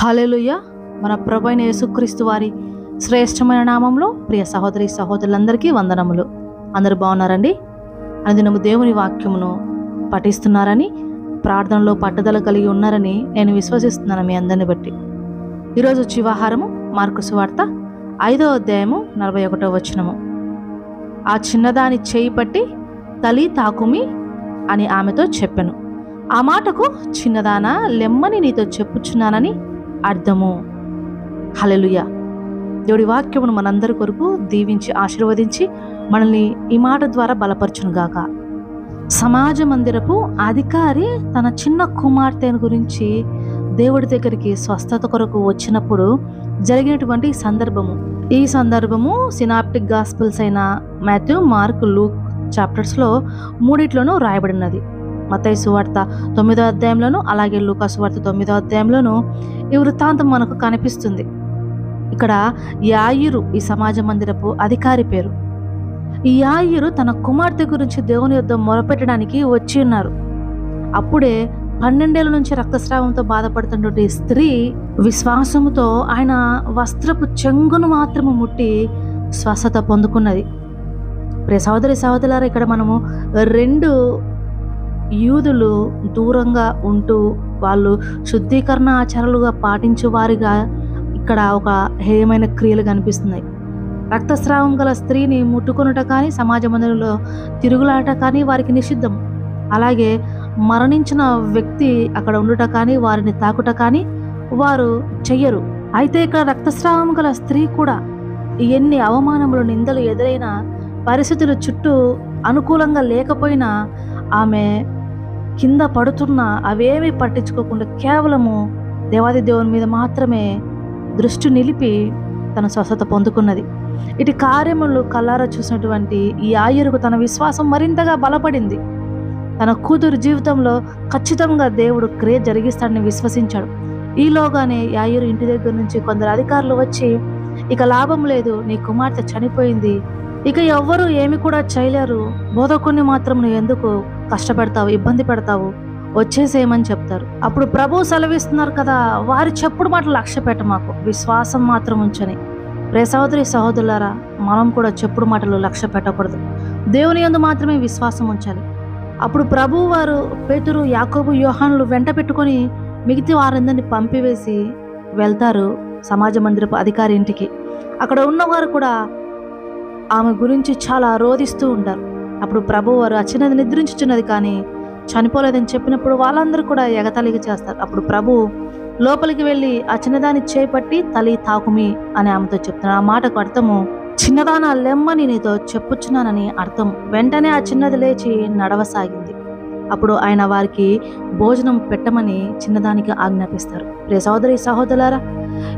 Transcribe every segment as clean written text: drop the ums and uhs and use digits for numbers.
హల్లెలూయా. మన ప్రభువైన యేసుక్రీస్తు వారి శ్రేష్టమైన నామంలో ప్రియ సహోదరి సహోదరులందరికీ వందనములు. అందరూ బాగున్నారండి? అనుదినము దేవుని వాక్యమును పఠిస్తున్నారని, ప్రార్థనలో పట్టుదల కలిగి ఉన్నారని నేను విశ్వసిస్తున్నాను మీ అందరిని బట్టి. ఈరోజు జీవాహారము మార్కు సువార్త 5వ అధ్యాయము 41వ వచనము. ఆ చిన్నదాని చేయి పట్టి తలి తాకుమి అని ఆమెతో చెప్పెను. ఆ మాటకు చిన్నదానా లెమ్మని నీతో చెప్పుచున్నానని అర్థము. హల్లెలూయా. దేవుడి వాక్యమును మనందరి కొరకు దీవించి ఆశీర్వదించి మనల్ని ఈ మాట ద్వారా బలపరచునుగాక. సమాజ మందిరపు అధికారి తన చిన్న కుమార్తెను గురించి దేవుడి దగ్గరికి స్వస్థత కొరకు వచ్చినప్పుడు జరిగినటువంటి సందర్భము. ఈ సందర్భము సినాప్టిక్ గాస్పెల్స్ అయిన మాథ్యూ, మార్క్, లూక్ చాప్టర్స్లో మూడిట్లోనూ రాయబడినది. మత్తయి సువార్త 9వ అధ్యాయంలోను, అలాగే లూకా సువార్త 9వ అధ్యాయంలోను ఈ వృత్తాంతం మనకు కనిపిస్తుంది. ఇక్కడ యాయిరు ఈ సమాజ మందిరపు అధికారి పేరు. ఈ యాయిరు తన కుమార్తె గురించి దేవుని యొద్ద మొరపెట్టడానికి వచ్చి ఉన్నారు. అప్పుడే 12 ఏళ్ల నుంచి రక్తస్రావంతో బాధపడుతున్నటువంటి స్త్రీ విశ్వాసముతో ఆయన వస్త్రపు చెంగును మాత్రము ముట్టి స్వస్థత పొందుకున్నది. ప్రియ సహోదరి సహోదరులారా, ఇక్కడ మనము 2 యూదులు దూరంగా ఉంటూ వాళ్ళు శుద్ధీకరణ ఆచారాలుగా పాటించే వారిగా ఇక్కడ ఒక హేయమైన క్రియలు కనిపిస్తున్నాయి. రక్తస్రావం గల స్త్రీని ముట్టుకొనుట కానీ, సమాజ మందిరంలో తిరుగులాట కానీ వారికి నిషిద్ధం. అలాగే మరణించిన వ్యక్తి అక్కడ ఉండుట కానీ, వారిని తాకుట కానీ వారు చెయ్యరు. అయితే ఇక్కడ రక్తస్రావం గల స్త్రీ కూడా ఎన్ని అవమానములు, నిందలు ఎదురైనా, పరిస్థితులు చుట్టూ అనుకూలంగా లేకపోయినా ఆమె కింద పడుతున్నా అవేమీ పట్టించుకోకుండా కేవలము దేవాది దేవుని మీద మాత్రమే దృష్టి నిలిపి తన స్వస్థత పొందుకున్నది. ఇటు కార్యములు కల్లారా చూసినటువంటి ఈ యాయిరుకు తన విశ్వాసం మరింతగా బలపడింది. తన కూతురు జీవితంలో ఖచ్చితంగా దేవుడు క్రియ జరిగిస్తాడని విశ్వసించాడు. ఈలోగానే యాయిరు ఇంటి దగ్గర నుంచి కొందరు అధికారులు వచ్చి, ఇక లాభం లేదు, నీ కుమార్తె చనిపోయింది, ఇక ఎవ్వరూ ఏమి కూడా చేయలేరు, బోధకుని మాత్రం నువ్వు ఎందుకు కష్టపెడతావు, ఇబ్బంది పెడతావు, వచ్చేసేయమని చెప్తారు. అప్పుడు ప్రభువు సెలవిస్తున్నారు కదా, వారి చెప్పుడు మాటలు లక్ష్య పెట్ట, మాకు విశ్వాసం మాత్రం ఉంచని. ప్రియ సహోదరి సహోదరులారా, మనం కూడా చెప్పుడు మాటలు లక్ష్య పెట్టకూడదు, దేవుని యందు మాత్రమే విశ్వాసం ఉంచాలి. అప్పుడు ప్రభువు వారు పేతురు, యాకోబు, యోహానులు వెంట పెట్టుకొని మిగతా వారందరినీ పంపివేసి వెళ్తారు సమాజ మందిరపు అధికారి ఇంటికి. అక్కడ ఉన్నవారు కూడా ఆమె గురించి చాలా రోధిస్తూ ఉంటారు. అప్పుడు ప్రభువు వారు ఆ చిన్నది నిద్రించుచున్నది కానీ చనిపోలేదని చెప్పినప్పుడు వాళ్ళందరూ కూడా ఎగతాళిగా చేస్తారు. అప్పుడు ప్రభు లోపలికి వెళ్ళి ఆ చిన్నదాన్ని చేపట్టి తలి తాకుమి అని ఆమెతో చెప్తున్నారు. ఆ మాటకు అర్థము చిన్నదాన లెమ్మని నీతో చెప్పుచున్నానని అర్థం. వెంటనే ఆ చిన్నది లేచి నడవసాగింది. అప్పుడు ఆయన వారికి భోజనం పెట్టమని చిన్నదానికి ఆజ్ఞాపిస్తారు. ప్రియ సహోదరి సహోదరులారా,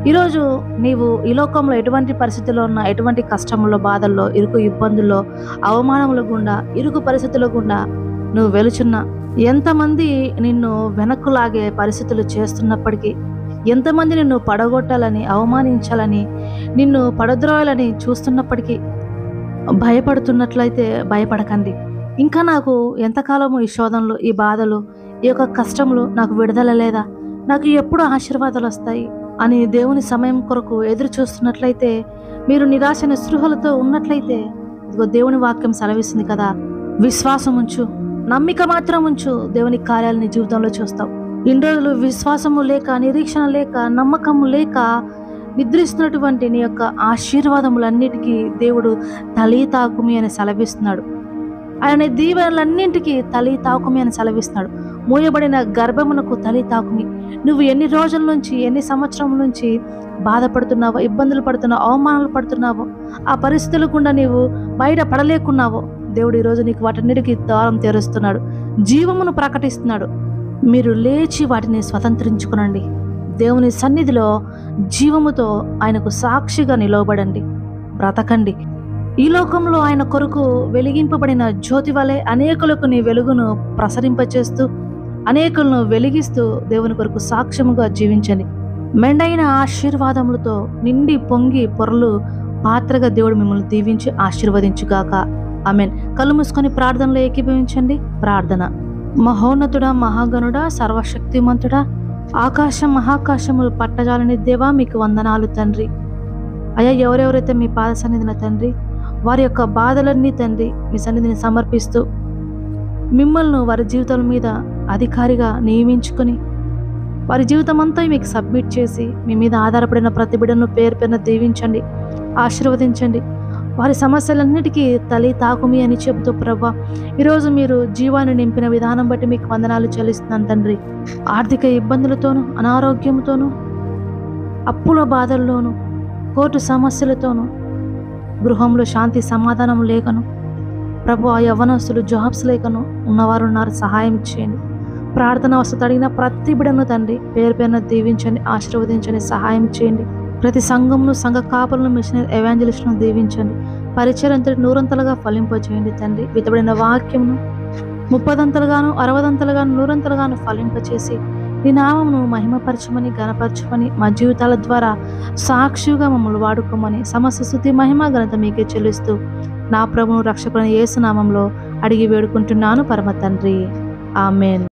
ఈరోజు నీవు ఈ లోకంలో ఎటువంటి పరిస్థితుల్లో ఉన్నా, ఎటువంటి కష్టముల్లో, బాధల్లో, ఇరుకు ఇబ్బందుల్లో, అవమానముల గుండా, ఇరుకు పరిస్థితుల గుండా నువ్వు వెలుచున్నా, ఎంతమంది నిన్ను వెనక్కు లాగే పరిస్థితులు చేస్తున్నప్పటికీ, ఎంతమంది నిన్ను పడగొట్టాలని, అవమానించాలని, నిన్ను పడద్రోయాలని చూస్తున్నప్పటికీ భయపడుతున్నట్లయితే భయపడకండి. ఇంకా నాకు ఎంతకాలము ఈ శోధనలు, ఈ బాధలు, ఈ యొక్క కష్టములు, నాకు విడుదల లేదా, నాకు ఎప్పుడు ఆశీర్వాదాలు వస్తాయి అని దేవుని సమయం కొరకు ఎదురు చూస్తున్నట్లయితే, మీరు నిరాశ నిస్పృహలతో ఉన్నట్లయితే, ఇదిగో దేవుని వాక్యం సెలవిస్తుంది కదా, విశ్వాసం ఉంచు, నమ్మిక మాత్రం ఉంచు, దేవుని కార్యాలు నీ జీవితంలో చూస్తావు. ఇన్ని రోజులు విశ్వాసము లేక, నిరీక్షణ లేక, నమ్మకము లేక నిద్రిస్తున్నటువంటి నీ యొక్క ఆశీర్వాదములన్నిటికీ దేవుడు తలి తాకుమి అని సెలవిస్తున్నాడు. ఆయన దీవెనలన్నింటికీ తలి తాకుమి అని సెలవిస్తున్నాడు. మూయబడిన గర్భమునకు తలి తాకుమి. నువ్వు ఎన్ని రోజుల నుంచి, ఎన్ని సంవత్సరం నుంచి బాధపడుతున్నావో, ఇబ్బందులు పడుతున్నావో, అవమానాలు పడుతున్నావో, ఆ పరిస్థితుల గుండా నీవు బయట పడలేకున్నావో, దేవుడు ఈరోజు నీకు వాటన్నిటికీ ద్వారం తెరుస్తున్నాడు, జీవమును ప్రకటిస్తున్నాడు. మీరు లేచి వాటిని స్వతంత్రించుకునండి. దేవుని సన్నిధిలో జీవముతో ఆయనకు సాక్షిగా నిలవబడండి, బ్రతకండి. ఈ లోకంలో ఆయన కొరకు వెలిగింపబడిన జ్యోతి వలె అనేకులకు నీ వెలుగును ప్రసరింపచేస్తూ, అనేకులను వెలిగిస్తూ దేవుని కొరకు సాక్ష్యముగా జీవించండి. మెండైన ఆశీర్వాదములతో నిండి పొంగి పొరలు పాత్రగా దేవుడు మిమ్మల్ని దీవించి ఆశీర్వదించుగాక. ఆమెన్. కళ్ళు మూసుకొని ప్రార్థనలో ఏకీభవించండి. ప్రార్థన. మహోన్నతుడా, మహాగణుడా, సర్వశక్తిమంతుడా, ఆకాశం మహాకాశములు పట్టజాలని దేవా మీకు వందనాలు తండ్రి. అయ్యా, ఎవరెవరైతే మీ పాద సన్నిధిన తండ్రి వారి యొక్క బాధలన్నీ తండ్రి మీ సన్నిధిని సమర్పిస్తూ మిమ్మల్ని వారి జీవితాల మీద అధికారిగా నియమించుకొని వారి జీవితం అంతా మీకు సబ్మిట్ చేసి మీ మీద ఆధారపడిన ప్రతి బిడ్డను పేరు పేరున దీవించండి, ఆశీర్వదించండి. వారి సమస్యలన్నిటికీ తల్లి తాకుమి అని చెబుతూ ప్రభా, ఈరోజు మీరు జీవాన్ని నింపిన విధానం బట్టి మీకు వందనాలు చెల్లిస్తున్నాను తండ్రి. ఆర్థిక ఇబ్బందులతోనూ, అనారోగ్యంతోనూ, అప్పుల బాధల్లోనూ, కోర్టు సమస్యలతోనూ, గృహంలో శాంతి సమాధానం లేకను ప్రభు, ఆ యవ్వనస్తులు జాబ్స్ లేకను ఉన్నవారు ఉన్నారు, సహాయం చేయండి. ప్రార్థన అవసరం అడిగిన ప్రతి బిడ్డను తండ్రి పేరు పేరున దీవించండి, ఆశీర్వదించండి, సహాయం చేయండి. ప్రతి సంఘంను, సంఘ కాపులను, మిషనరీ ఎవాంజలిస్టులను దీవించండి. పరిచర్యంతటి నూరంతలుగా ఫలింపచేయండి తండ్రి. వితబడిన వాక్యమును 30దంతలుగాను, 60దంతలుగాను, 100దంతలుగాను ఫలింపచేసి నీ నామమును మహిమపరచమని, ఘనపరచమని, మా జీవితాల ద్వారా సాక్షిగా మమ్మల్ని వాడుకోమని సమస్త స్తుతి మహిమ ఘనత మీకే చెల్లిస్తూ నా ప్రభువును రక్షకుని యేసు నామంలో అడిగి వేడుకుంటున్నాను పరమ తండ్రి. ఆమెన్.